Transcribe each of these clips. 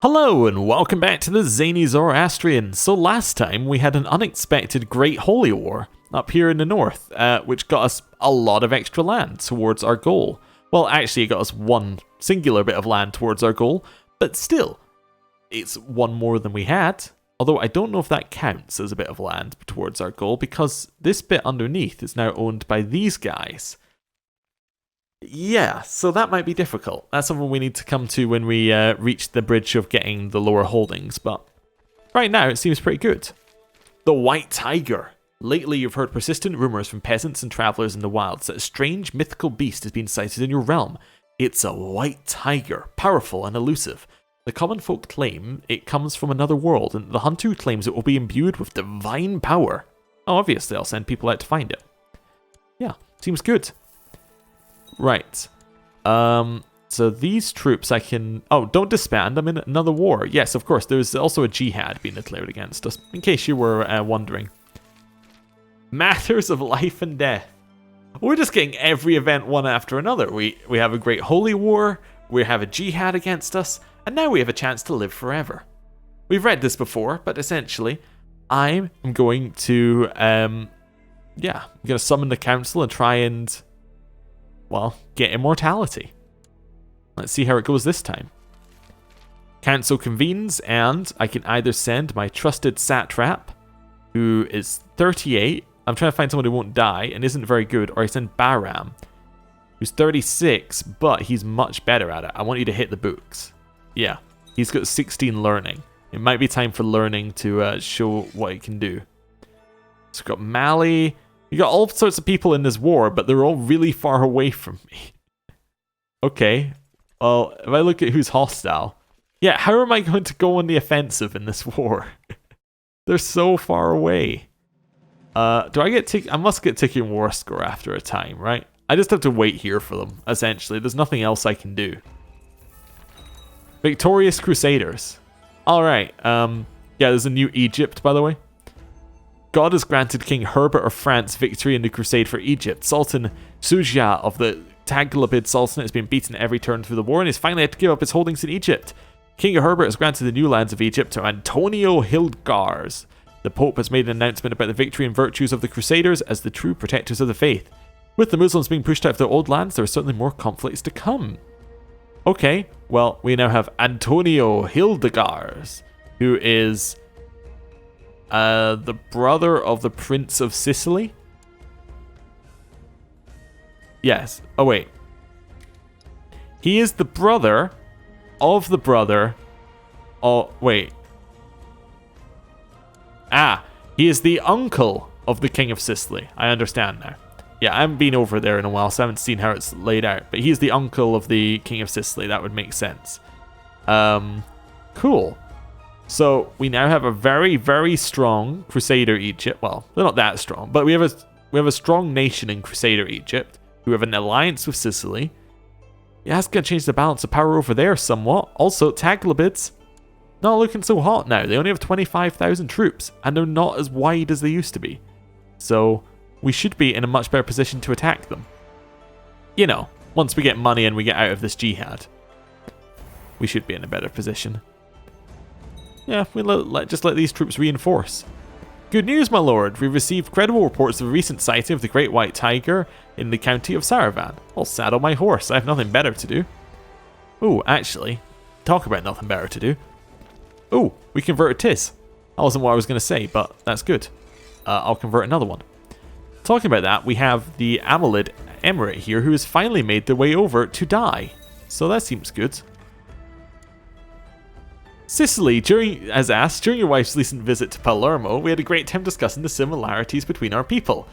Hello and welcome back to the Zany Zoroastrians. So last time we had an unexpected Great Holy War up here in the north, which got us a lot of extra land towards our goal. Well, actually it got us one singular bit of land towards our goal, but still, it's one more than we had. Although I don't know if that counts as a bit of land towards our goal, because this bit underneath is now owned by these guys. Yeah, so that might be difficult. That's something we need to come to when we reach the bridge of getting the lower holdings, but right now it seems pretty good. The White Tiger. Lately you've heard persistent rumours from peasants and travellers in the wilds that a strange mythical beast has been sighted in your realm. It's a white tiger, powerful and elusive. The common folk claim it comes from another world, and the hunter claims it will be imbued with divine power. Oh, obviously I'll send people out to find it. Yeah, seems good. Right. So these troops I can... Oh, don't disband. I'm in another war. Yes, of course. There's also a jihad being declared against us, in case you were wondering. Matters of life and death. We're just getting every event one after another. We have a great holy war, we have a jihad against us, and now we have a chance to live forever. We've read this before, but essentially, I'm going to... I'm going to summon the council and try and... well, get immortality. Let's see how it goes this time. Council convenes, and I can either send my trusted satrap, who is 38. I'm trying to find someone who won't die and isn't very good, or I send Bahram, who's 36, but he's much better at it. I want you to hit the books. Yeah, he's got 16 learning. It might be time for learning to show what it can do. So we've got Mali. You got all sorts of people in this war, but they're all really far away from me. Okay, well, if I look at who's hostile... yeah, how am I going to go on the offensive in this war? They're so far away. Do I get... I must get Ticking War Score after a time, right? I just have to wait here for them, essentially. There's nothing else I can do. Victorious Crusaders. Alright, yeah, there's a new Egypt, by the way. God has granted King Herbert of France victory in the crusade for Egypt. Sultan Saoshyant of the Abbasid Sultanate has been beaten every turn through the war and has finally had to give up his holdings in Egypt. King Herbert has granted the new lands of Egypt to Antonio Hildgars. The Pope has made an announcement about the victory and virtues of the Crusaders as the true protectors of the faith. With the Muslims being pushed out of their old lands, there are certainly more conflicts to come. Okay, well, we now have Antonio Hildgars, who is... the brother of the Prince of Sicily? Yes. Oh, wait. He is the brother of the brother... oh, wait. Ah, he is the uncle of the King of Sicily. I understand now. Yeah, I haven't been over there in a while, so I haven't seen how it's laid out. But he's the uncle of the King of Sicily. That would make sense. Cool. So we now have a very, very strong Crusader Egypt. Well, they're not that strong, but we have a strong nation in Crusader Egypt who have an alliance with Sicily. Yeah, that's going to change the balance of power over there somewhat. Also, Taglabids, not looking so hot now. They only have 25,000 troops, and they're not as wide as they used to be. So we should be in a much better position to attack them. You know, once we get money and we get out of this jihad, we should be in a better position. Yeah, just let these troops reinforce. Good news, my lord. We've received credible reports of a recent sighting of the Great White Tiger in the county of Saravan. I'll saddle my horse. I have nothing better to do. Oh, actually, talk about nothing better to do. Oh, we converted Tis. That wasn't what I was going to say, but that's good. I'll convert another one. Talking about that, we have the Abbasid Emirate here who has finally made their way over to die. So that seems good. Sicily, during your wife's recent visit to Palermo, we had a great time discussing the similarities between our people.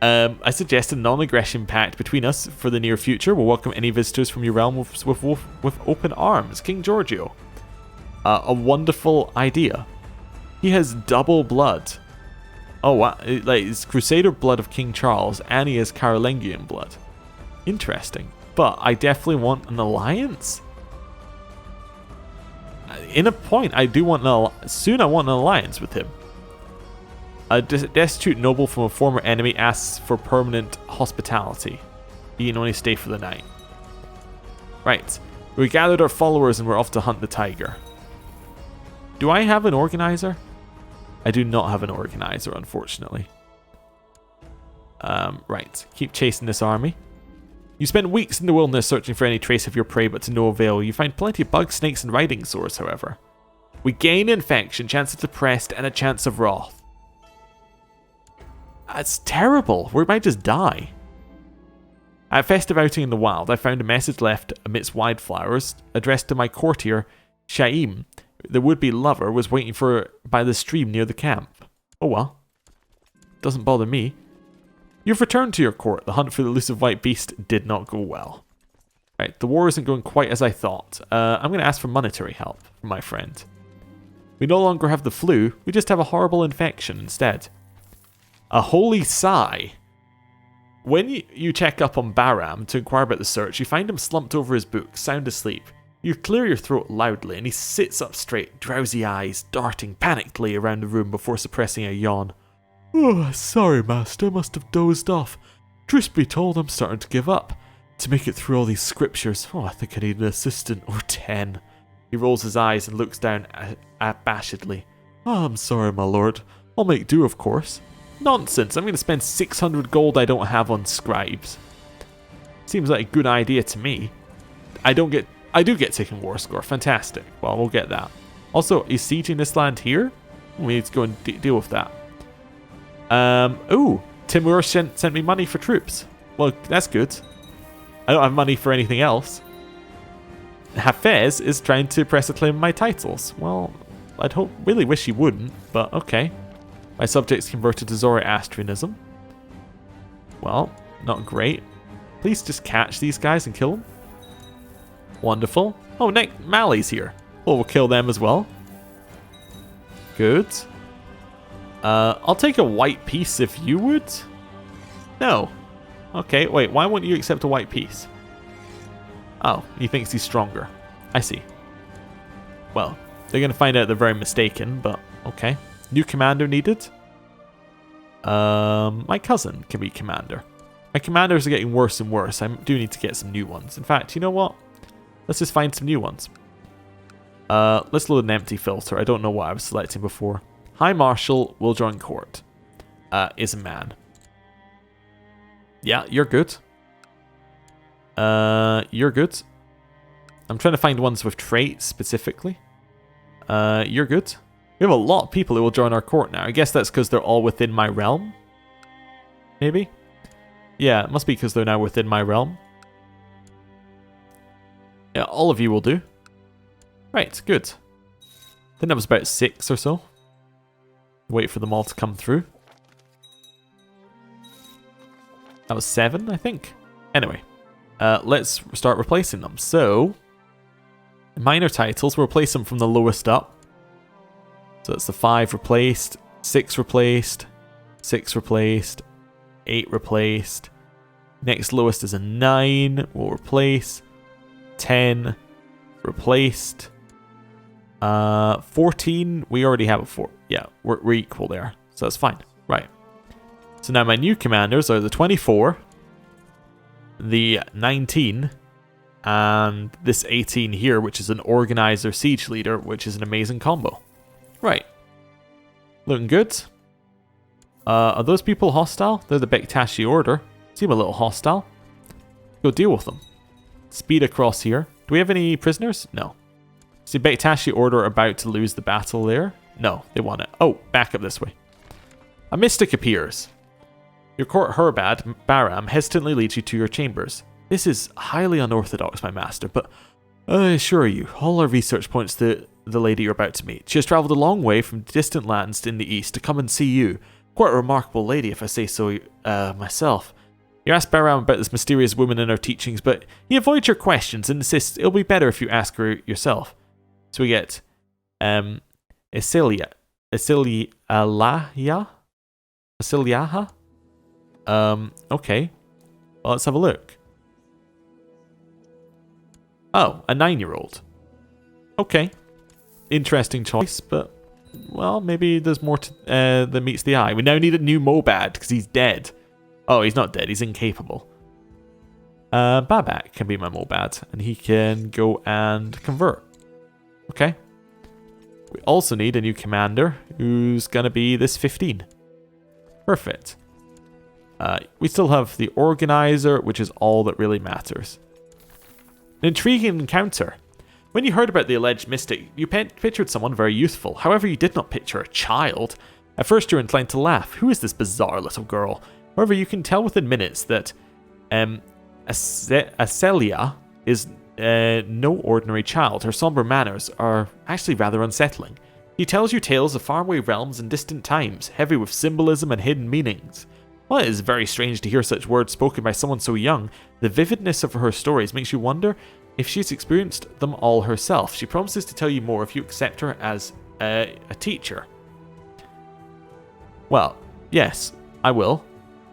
I suggest a non-aggression pact between us for the near future. We'll welcome any visitors from your realm with open arms. King Giorgio. A wonderful idea. He has double blood. Oh, wow. Like, it's Crusader blood of King Charles, and he has Carolingian blood. Interesting. But I definitely want an alliance. In a point, I do want I want an alliance with him. A destitute noble from a former enemy asks for permanent hospitality. He can only stay for the night. Right. We gathered our followers and we're off to hunt the tiger. Do I have an organizer? I do not have an organizer, unfortunately. Right. Keep chasing this army. You spend weeks in the wilderness searching for any trace of your prey, but to no avail. You find plenty of bugs, snakes, and riding sores, however. We gain infection, chance of depressed, and a chance of wrath. That's terrible. We might just die. At a festive outing in the wild, I found a message left amidst wildflowers addressed to my courtier, Shaim. The would-be lover was waiting for by the stream near the camp. Oh well. Doesn't bother me. You've returned to your court. The hunt for the elusive white beast did not go well. Right, the war isn't going quite as I thought. I'm going to ask for monetary help from my friend. We no longer have the flu, we just have a horrible infection instead. A holy sigh. When you check up on Bahram to inquire about the search, you find him slumped over his book, sound asleep. You clear your throat loudly and he sits up straight, drowsy eyes darting panically around the room before suppressing a yawn. Oh, sorry master, must have dozed off. Truth be told, I'm starting to give up. To make it through all these scriptures, I think I need an assistant or 10. He rolls his eyes and looks down abashedly. I'm sorry, my lord. I'll make do, of course. Nonsense, I'm going to spend 600 gold I don't have on scribes. Seems like a good idea to me. I do get taken war score, fantastic. Well, we'll get that. Also, is sieging this land here? We need to go and deal with that. Ooh, Timur sent me money for troops. Well, that's good. I don't have money for anything else. Hafez is trying to press a claim on my titles. Well, I'd really wish he wouldn't, but okay. My subjects converted to Zoroastrianism. Well, not great. Please just catch these guys and kill them. Wonderful. Oh, Nick Mali's here. Well, we'll kill them as well. Good. I'll take a white piece if you would. No. Okay, wait, why won't you accept a white piece? Oh, he thinks he's stronger. I see. Well, they're going to find out they're very mistaken, but okay. New commander needed. My cousin can be commander. My commanders are getting worse and worse. I do need to get some new ones. In fact, you know what? Let's just find some new ones. Let's load an empty filter. I don't know what I was selecting before. High Marshal will join court. Is a man. Yeah, you're good. You're good. I'm trying to find ones with traits specifically. You're good. We have a lot of people who will join our court now. I guess that's because they're all within my realm. Maybe? Yeah, it must be because they're now within my realm. Yeah, all of you will do. Right, good. I think that was about 6 or so. Wait for them all to come through. That was 7, I think. Anyway, let's start replacing them. So, minor titles, we'll replace them from the lowest up. So it's the 5 replaced, 6 replaced, 6 replaced, 8 replaced. Next lowest is a 9, we'll replace. 10, replaced. 14, we already have a 4. Yeah, we're equal there, so that's fine. Right. So now my new commanders are the 24, the 19, and this 18 here, which is an organizer siege leader, which is an amazing combo. Right. Looking good. Are those people hostile? They're the Bektashi Order. Seem a little hostile. Go deal with them. Speed across here. Do we have any prisoners? No. Is the Bektashi Order about to lose the battle there? No, they won it. Oh, back up this way. A mystic appears. Your court Herbad, Bahram, hesitantly leads you to your chambers. This is highly unorthodox, my master, but I assure you, all our research points to the lady you're about to meet. She has travelled a long way from distant lands in the east to come and see you. Quite a remarkable lady, if I say so myself. You ask Bahram about this mysterious woman and her teachings, but he avoids your questions and insists it'll be better if you ask her yourself. So we get Isiliaha? Okay. Well, let's have a look. Oh, a 9-year-old. Okay. Interesting choice, but, well, maybe there's more than meets the eye. We now need a new Mobad, because he's dead. Oh, he's not dead. He's incapable. Babak can be my Mobad, and he can go and convert. Okay. also need a new commander, who's going to be this 15. Perfect. We still have the organizer, which is all that really matters. An intriguing encounter. When you heard about the alleged mystic, you pictured someone very youthful. However, you did not picture a child. At first, you're inclined to laugh. Who is this bizarre little girl? However, you can tell within minutes that Acelia is no ordinary child. Her somber manners are actually rather unsettling. He tells you tales of faraway realms and distant times, heavy with symbolism and hidden meanings. While it is very strange to hear such words spoken by someone so young, the vividness of her stories makes you wonder if she's experienced them all herself. She promises to tell you more if you accept her as a teacher. Well, yes, I will.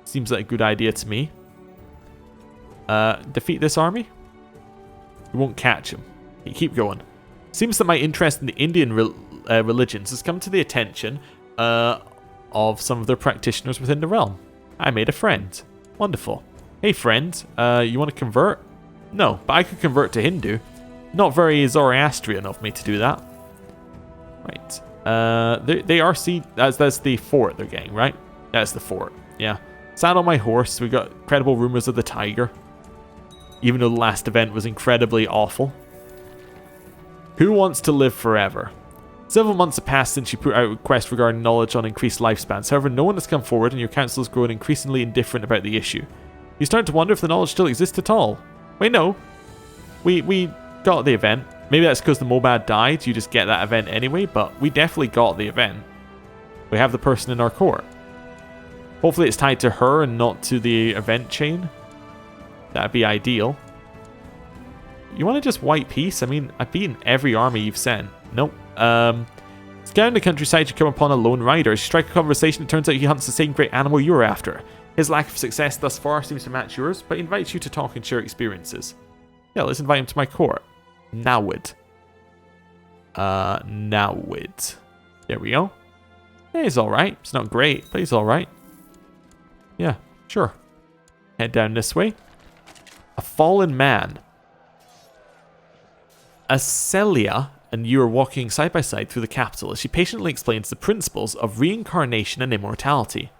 Seems like a good idea to me. Defeat this army? We won't catch him. Keep going. Seems that my interest in the Indian religions has come to the attention of some of their practitioners within the realm. I made a friend. Wonderful. Hey friend, you want to convert? No, but I could convert to Hindu. Not very Zoroastrian of me to do that. Right. They are that's the fort they're getting, right? That's the fort. Yeah. Sat on my horse. We got credible rumors of the tiger. Even though the last event was incredibly awful. Who wants to live forever? Several months have passed since you put out a request regarding knowledge on increased lifespans. However, no one has come forward and your council has grown increasingly indifferent about the issue. You start to wonder if the knowledge still exists at all. Wait, no. We got the event. Maybe that's because the Mobad died. You just get that event anyway, but we definitely got the event. We have the person in our court. Hopefully it's tied to her and not to the event chain. That'd be ideal. You want to just white peace? I mean, I've beaten every army you've sent. Nope. Scouring the countryside, you come upon a lone rider. As you strike a conversation, it turns out he hunts the same great animal you're after. His lack of success thus far seems to match yours, but he invites you to talk and share experiences. Yeah, let's invite him to my court. Nawid. Nawid. There we go. Yeah, he's alright. It's not great, but he's alright. Yeah, sure. Head down this way. A fallen man. Acelia and you are walking side by side through the capital as she patiently explains the principles of reincarnation and immortality.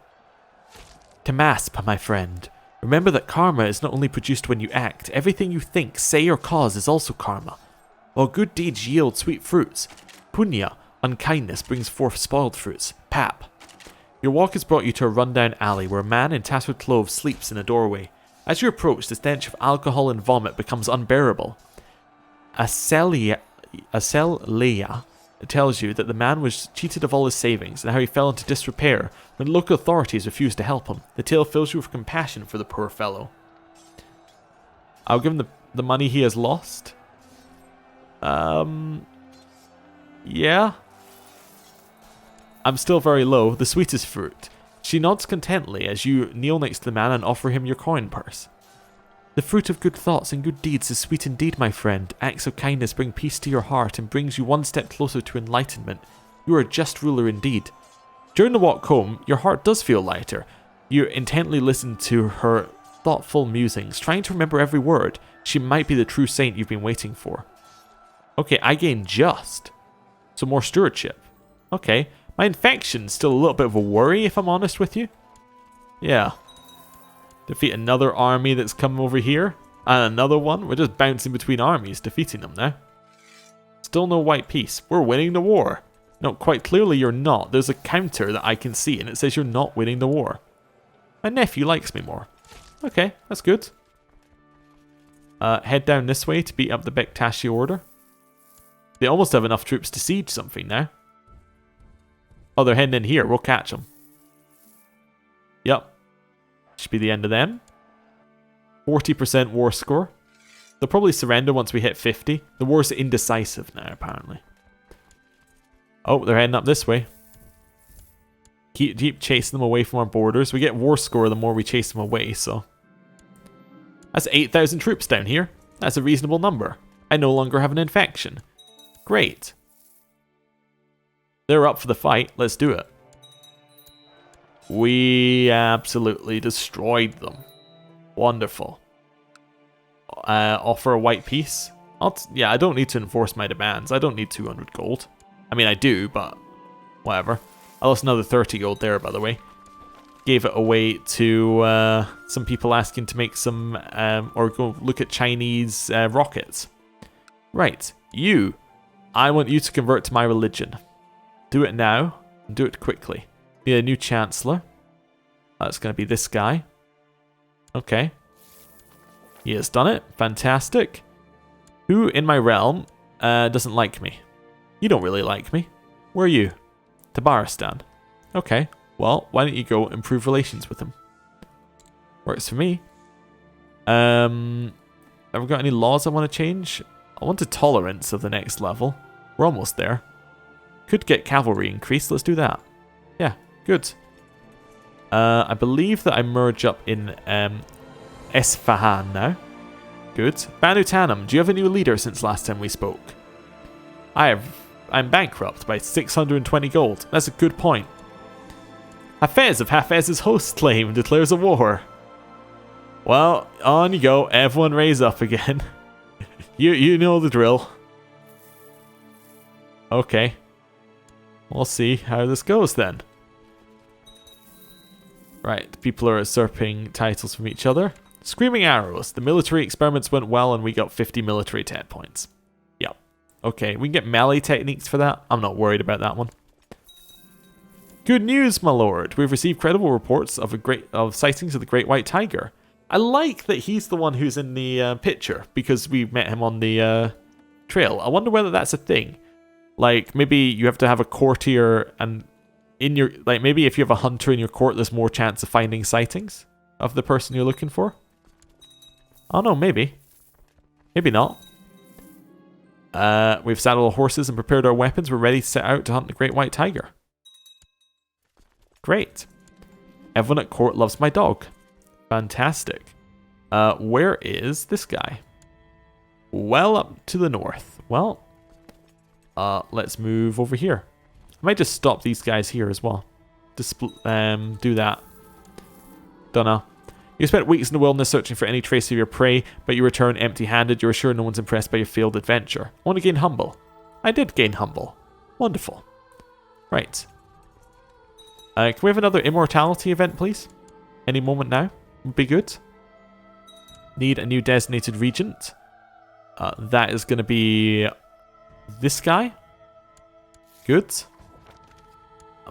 Tamasp, my friend. Remember that karma is not only produced when you act. Everything you think, say, or cause is also karma. While good deeds yield sweet fruits, punya, unkindness, brings forth spoiled fruits. Pap. Your walk has brought you to a rundown alley where a man in tattered clothes sleeps in a doorway. As you approach, the stench of alcohol and vomit becomes unbearable. Acelia tells you that the man was cheated of all his savings and how he fell into disrepair when local authorities refused to help him. The tale fills you with compassion for the poor fellow. I'll give him the money he has lost. Yeah. I'm still very low. The sweetest fruit. She nods contentedly as you kneel next to the man and offer him your coin purse. The fruit of good thoughts and good deeds is sweet indeed, my friend. Acts of kindness bring peace to your heart and brings you one step closer to enlightenment. You are a just ruler indeed. During the walk home, your heart does feel lighter. You intently listen to her thoughtful musings, trying to remember every word. She might be the true saint you've been waiting for. Okay, I gain just. So more stewardship. Okay, my infection's still a little bit of a worry, if I'm honest with you. Yeah. Defeat another army that's come over here. And another one. We're just bouncing between armies, defeating them now. Still no white peace. We're winning the war. No, quite clearly you're not. There's a counter that I can see, and it says you're not winning the war. My nephew likes me more. Okay, that's good. Head down this way to beat up the Bektashi order. They almost have enough troops to siege something now. Oh, they're heading in here. We'll catch them. Yep. Should be the end of them. 40% war score. They'll probably surrender once we hit 50. The war's indecisive now, apparently. Oh, they're heading up this way. Keep chasing them away from our borders. We get war score the more we chase them away, so... That's 8,000 troops down here. That's a reasonable number. I no longer have an infection. Great. They're up for the fight. Let's do it. We absolutely destroyed them. Wonderful. Offer a white peace. Yeah, I don't need to enforce my demands. I don't need 200 gold. I mean, I do, but whatever. I lost another 30 gold there, by the way. Gave it away to some people asking to make some, or go look at Chinese rockets. Right, you. I want you to convert to my religion. Do it now, and do it quickly. Need a new chancellor. That's going to be this guy. Okay. He has done it. Fantastic. Who in my realm doesn't like me? You don't really like me. Where are you? Tabaristan. Okay. Well, why don't you go improve relations with him? Works for me. Have we got any laws I want to change? I want a tolerance of the next level. We're almost there. Could get cavalry increased. Let's do that. Yeah, good. I believe that I merge up in Esfahan now. Good. Banu Tanum, do you have a new leader since last time we spoke? I'm bankrupt by 620 gold. That's a good point. Hafez of Hafez's host claim declares a war. Well, on you go. Everyone raise up again. You know the drill. Okay. We'll see how this goes then. Right, people are usurping titles from each other. Screaming Arrows. The military experiments went well and we got 50 military 10 points. Yep. Okay, we can get melee techniques for that. I'm not worried about that one. Good news, my lord. We've received credible reports of sightings of the Great White Tiger. I like that he's the one who's in the picture because we met him on the trail. I wonder whether that's a thing. Like, maybe you have to have a courtier and in your, like, maybe if you have a hunter in your court, there's more chance of finding sightings of the person you're looking for. Oh no, maybe. Maybe not. We've saddled horses and prepared our weapons. We're ready to set out to hunt the Great White Tiger. Great. Everyone at court loves my dog. Fantastic. Where is this guy? Well up to the north. Well, let's move over here. I might just stop these guys here as well. Just do that. Dunno. You spent weeks in the wilderness searching for any trace of your prey, but you return empty-handed. You're sure no one's impressed by your failed adventure. I want to gain humble. I did gain humble. Wonderful. Right. Can we have another immortality event, please? Any moment now would be good. Need a new designated regent. That is going to be this guy. Good.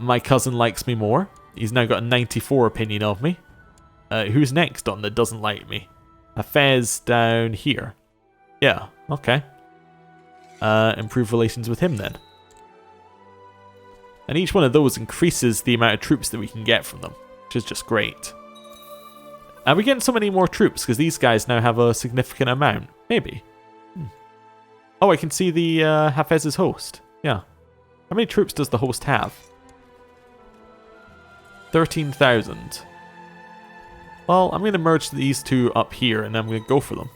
My cousin likes me more. He's now got a 94 opinion of me. Who's next on that doesn't like me? Hafez down here. Yeah, okay. Improve relations with him then. And each one of those increases the amount of troops that we can get from them, which is just great. Are we getting so many more troops? Because these guys now have a significant amount. Maybe. Oh, I can see the Hafez's host. Yeah. How many troops does the host have? 13,000. Well, I'm going to merge these two up here and I'm going to go for them.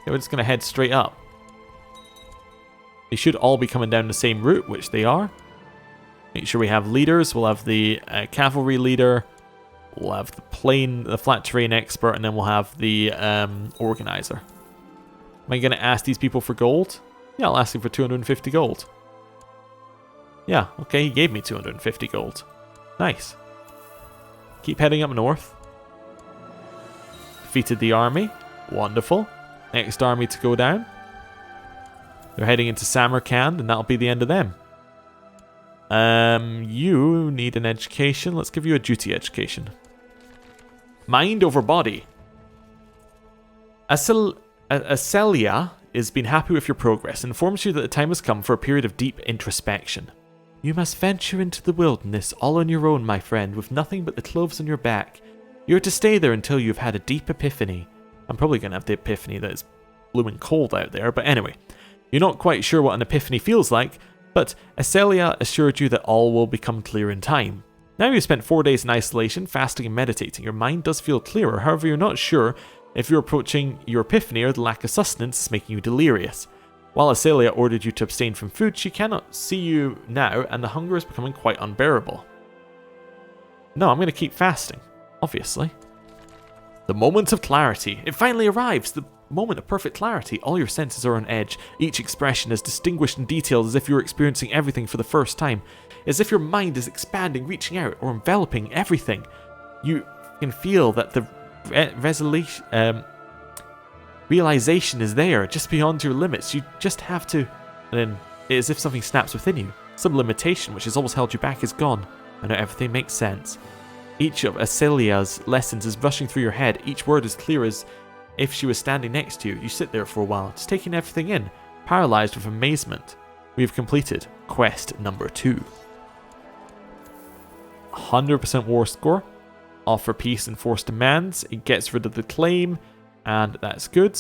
Okay, we're just going to head straight up. They should all be coming down the same route, which they are. Make sure we have leaders. We'll have the cavalry leader. We'll have the flat terrain expert, and then we'll have the organizer. Am I going to ask these people for gold? Yeah, I'll ask him for 250 gold. Yeah, okay, he gave me 250 gold. Nice. Keep heading up north. Defeated the army. Wonderful. Next army to go down. They're heading into Samarkand, and that'll be the end of them. You need an education. Let's give you a duty education. Mind over body. Acelia has been happy with your progress and informs you that the time has come for a period of deep introspection. You must venture into the wilderness all on your own, my friend, with nothing but the clothes on your back. You're to stay there until you've had a deep epiphany. I'm probably going to have the epiphany that it's blooming cold out there, but anyway. You're not quite sure what an epiphany feels like, but Acelia assured you that all will become clear in time. Now you've spent 4 days in isolation, fasting and meditating. Your mind does feel clearer, however you're not sure if you're approaching your epiphany or the lack of sustenance is making you delirious. While Acelia ordered you to abstain from food, she cannot see you now and the hunger is becoming quite unbearable. No, I'm going to keep fasting, obviously. The moment of clarity. It finally arrives. The moment of perfect clarity. All your senses are on edge, each expression as distinguished and detailed as if you're experiencing everything for the first time. As if your mind is expanding, reaching out, or enveloping everything. You can feel that the realization is there, just beyond your limits. You just have to... And then, it's as if something snaps within you. Some limitation which has always held you back is gone, and now everything makes sense. Each of Acelia's lessons is rushing through your head. Each word is clear as if she was standing next to you. You sit there for a while, just taking everything in, paralyzed with amazement. We have completed quest number 2. 100% war score. Offer peace and force demands. It gets rid of the claim, and that's good.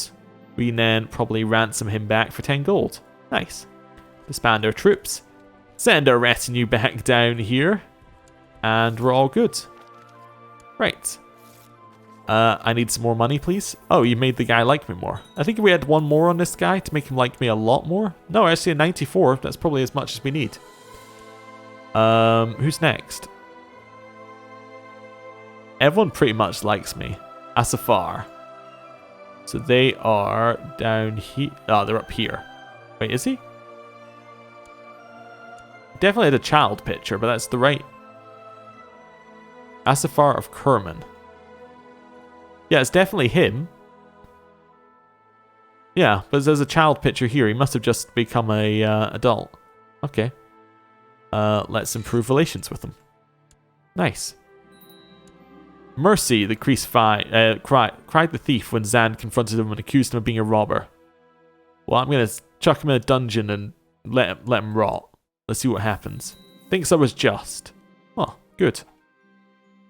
We can then probably ransom him back for 10 gold. Nice. Disband our troops. Send our retinue back down here. And we're all good. Right. I need some more money, please. Oh, you made the guy like me more. I think if we had one more on this guy to make him like me a lot more. No, actually a 94. That's probably as much as we need. Who's next? Everyone pretty much likes me. Asafar. So they are down here. Oh, they're up here. Wait, is he? Definitely had a child picture, but that's the right. Asafar of Kerman. Yeah, it's definitely him. Yeah, but there's a child picture here. He must have just become a adult. Okay. Let's improve relations with him. Nice. Mercy, the Crease cried the thief when Zan confronted him and accused him of being a robber. Well, I'm going to chuck him in a dungeon and let him rot. Let's see what happens. Thinks I was just. Oh, good.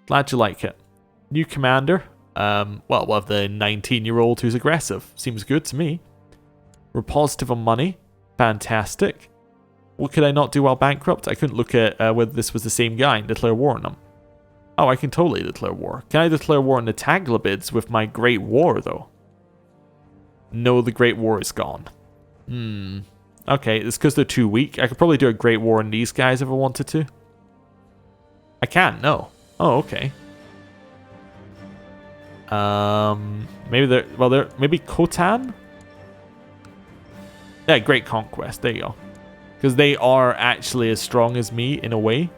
Glad you like it. New commander. Well, we'll have the 19-year-old who's aggressive. Seems good to me. We're positive on money. Fantastic. What could I not do while bankrupt? I couldn't look at whether this was the same guy and declare war on him. Oh, I can totally declare war. Can I declare war on the Taglabids with my Great War, though? No, the Great War is gone. Okay, it's because they're too weak. I could probably do a Great War on these guys if I wanted to. I can't, no. Oh, okay. Maybe maybe Khotan? Yeah, Great Conquest, there you go. Because they are actually as strong as me, in a way.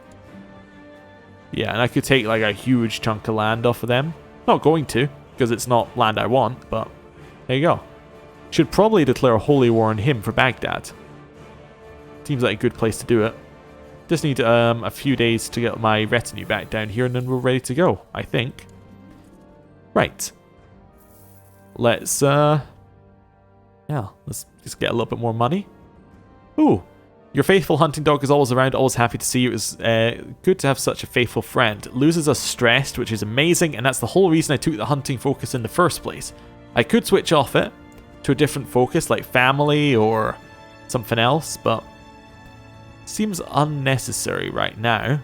Yeah, and I could take like a huge chunk of land off of them. Not going to, because it's not land I want, but there you go. Should probably declare a holy war on him for Baghdad. Seems like a good place to do it. Just need a few days to get my retinue back down here, and then we're ready to go, I think. Right. Let's let's just get a little bit more money. Ooh. Your faithful hunting dog is always around, always happy to see you. It was good to have such a faithful friend. Loses us stressed, which is amazing, and that's the whole reason I took the hunting focus in the first place. I could switch off it to a different focus, like family or something else, but seems unnecessary right now.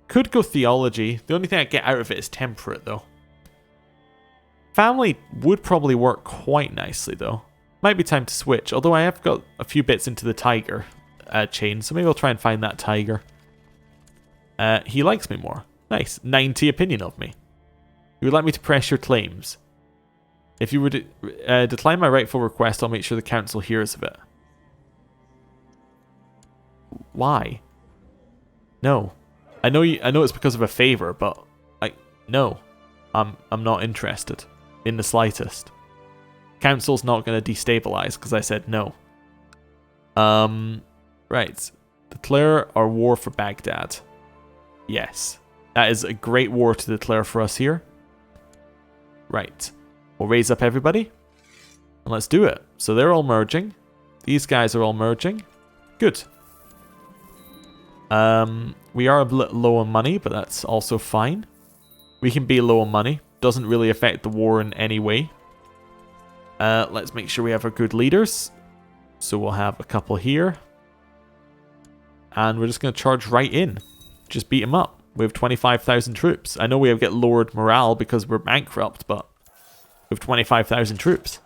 Could go theology. The only thing I get out of it is temperate, though. Family would probably work quite nicely, though. Might be time to switch, although I have got a few bits into the tiger chain, so maybe I'll try and find that tiger. He likes me more. Nice. 90 opinion of me. You would like me to press your claims. If you would decline my rightful request, I'll make sure the council hears of it. Why? No. I know it's because of a favor, but no. I'm not interested in the slightest. Council's not going to destabilize because I said no. Right. Declare our war for Baghdad. Yes. That is a great war to declare for us here. Right. We'll raise up everybody. And let's do it. So they're all merging. These guys are all merging. Good. We are a bit low on money, but that's also fine. We can be low on money. Doesn't really affect the war in any way. Let's make sure we have our good leaders. So we'll have a couple here. And we're just going to charge right in. Just beat them up. We have 25,000 troops. I know we have get lowered morale because we're bankrupt, but we have 25,000 troops.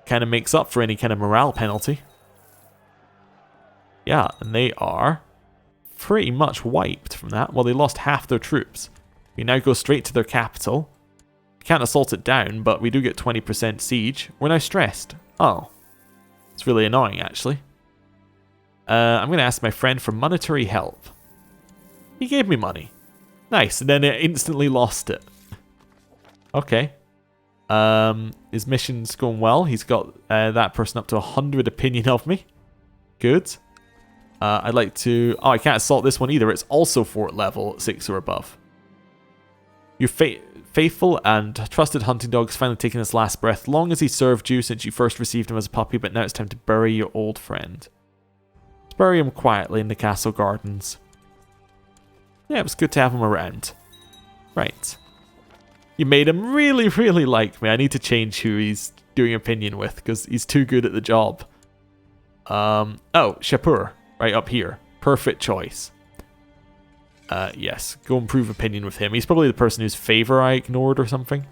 Kind of makes up for any kind of morale penalty. Yeah, and they are pretty much wiped from that. Well, they lost half their troops. We now go straight to their capital. can't assault it down, but we do get 20% siege. We're now stressed. Oh. It's really annoying, actually. I'm going to ask my friend for monetary help. He gave me money. Nice, and then it instantly lost it. Okay. His mission's going well. He's got that person up to 100 opinion of me. Good. I'd like to... Oh, I can't assault this one either. It's also fort level 6 or above. Your faithful and trusted hunting dog has finally taken his last breath. Long as he served you since you first received him as a puppy, but now it's time to bury your old friend. Let's bury him quietly in the castle gardens. Yeah, it was good to have him around. Right. You made him really, really like me. I need to change who he's doing opinion with, because he's too good at the job. Oh, Shapur. Right up here. Perfect choice. Yes. Go improve opinion with him. He's probably the person whose favor I ignored or something.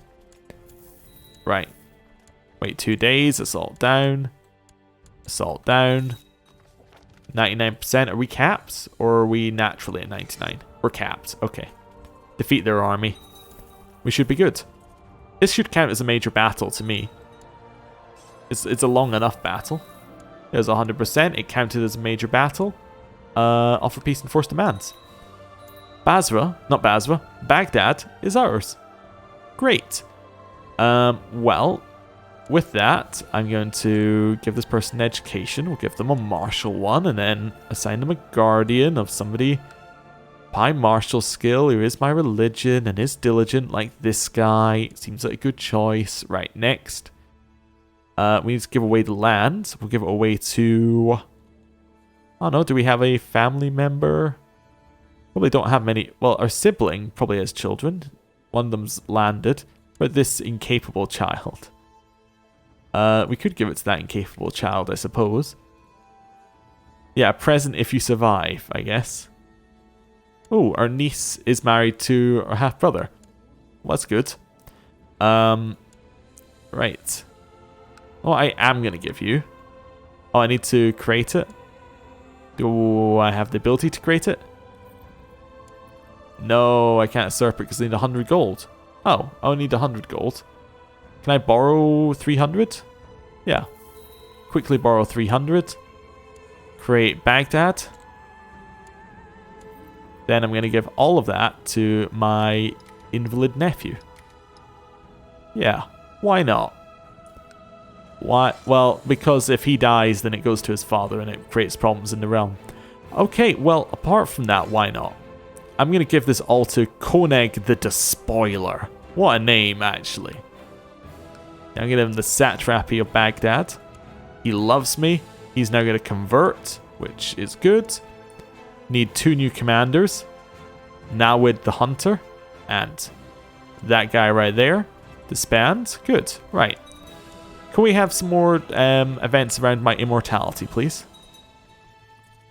Right. Wait 2 days. Assault down. Assault down. 99%. Are we capped? Or are we naturally at 99? We're capped. Okay. Defeat their army. We should be good. This should count as a major battle to me. It's a long enough battle. There's 100%. It counted as a major battle. Offer peace and force demands. Baghdad is ours. Great. Well, with that, I'm going to give this person education. We'll give them a martial one and then assign them a guardian of somebody high martial skill who is my religion and is diligent like this guy. Seems like a good choice. Right, next. We need to give away the land. We'll give it away to... I don't know, do we have a family member? Probably don't have many. Well, our sibling probably has children. One of them's landed. But this incapable child. We could give it to that incapable child, I suppose. Yeah, present if you survive, I guess. Oh, our niece is married to our half-brother. Well, that's good. Right. Oh, I am going to give you. Oh, I need to create it. Do I have the ability to create it? No, I can't usurp it because I need 100 gold. Oh, I only need 100 gold. Can I borrow 300? Yeah. Quickly borrow 300. Create Baghdad. Then I'm going to give all of that to my invalid nephew. Yeah, why not? Why? Well, because if he dies, then it goes to his father and it creates problems in the realm. Okay, well, apart from that, why not? I'm going to give this all to Koeneg the Despoiler. What a name, actually. I'm going to give him the Satrapy of Baghdad. He loves me. He's now going to convert, which is good. Need 2 new commanders. Nawid the Hunter. And that guy right there. Disband. Good. Right. Can we have some more events around my immortality, please?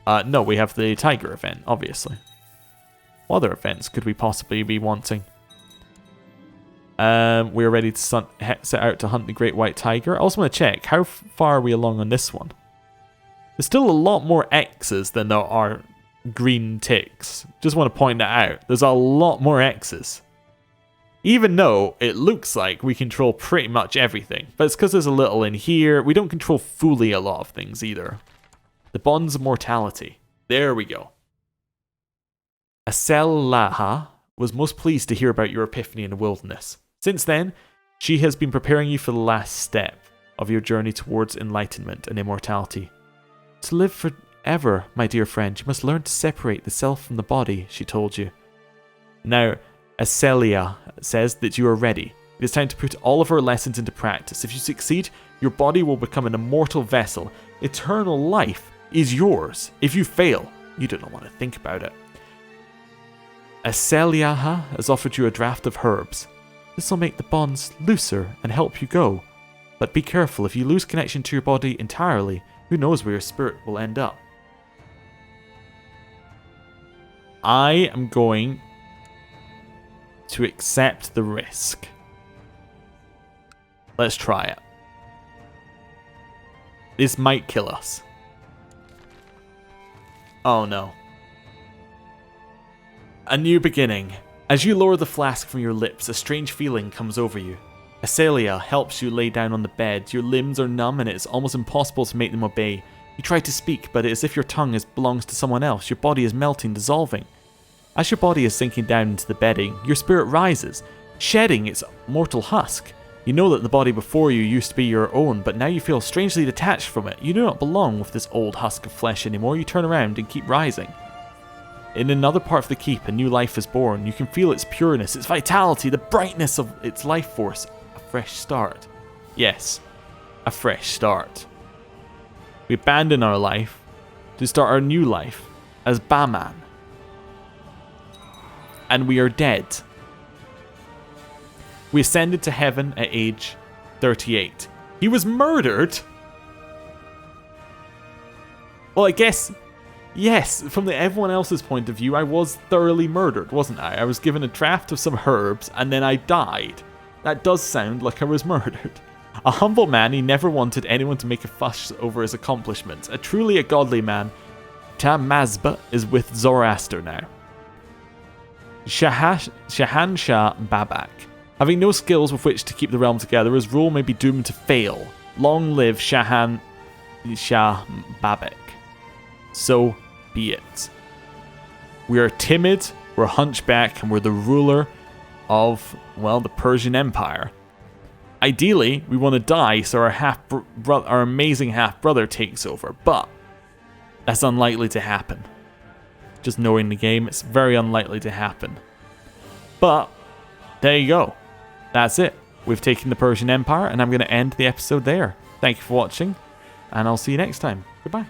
No, we have the tiger event, obviously. What other events could we possibly be wanting? We're ready to set out to hunt the great white tiger. I also want to check, how far are we along on this one? There's still a lot more X's than there are green ticks. Just want to point that out. There's a lot more X's. Even though it looks like we control pretty much everything. But it's because there's a little in here. We don't control fully a lot of things either. The bonds of mortality. There we go. Aselaha was most pleased to hear about your epiphany in the wilderness. Since then, she has been preparing you for the last step of your journey towards enlightenment and immortality. To live forever, my dear friend, you must learn to separate the self from the body, she told you. Now, Aselia says that you are ready. It is time to put all of her lessons into practice. If you succeed, your body will become an immortal vessel. Eternal life is yours. If you fail, you do not want to think about it. Aseliaha has offered you a draft of herbs. This will make the bonds looser and help you go. But be careful, if you lose connection to your body entirely, who knows where your spirit will end up. I am going to accept the risk. Let's try it. This might kill us. Oh no. A new beginning. As you lower the flask from your lips, a strange feeling comes over you. Acelia helps you lay down on the bed. Your limbs are numb and it is almost impossible to make them obey. You try to speak, but it is as if your tongue belongs to someone else. Your body is melting, dissolving. As your body is sinking down into the bedding, your spirit rises, shedding its mortal husk. You know that the body before you used to be your own, but now you feel strangely detached from it. You do not belong with this old husk of flesh anymore. You turn around and keep rising. In another part of the keep, a new life is born. You can feel its pureness, its vitality, the brightness of its life force. A fresh start. Yes, a fresh start. We abandon our life to start our new life as Baman. And we are dead. We ascended to heaven at age 38. He was murdered? Well, I guess, yes, from everyone else's point of view, I was thoroughly murdered, wasn't I? I was given a draft of some herbs, and then I died. That does sound like I was murdered. A humble man, he never wanted anyone to make a fuss over his accomplishments. A godly man, Tamazba is with Zoroaster now. Shahanshah Babak. Having no skills with which to keep the realm together, his rule may be doomed to fail. Long live Shahanshah Babak. So be it. We are timid, we're hunchback, and we're the ruler of, well, the Persian Empire. Ideally, we want to die so our amazing half-brother takes over, but that's unlikely to happen. Just knowing the game, it's very unlikely to happen. But there you go. That's it. We've taken the Persian Empire, and I'm going to end the episode there. Thank you for watching, and I'll see you next time. Goodbye.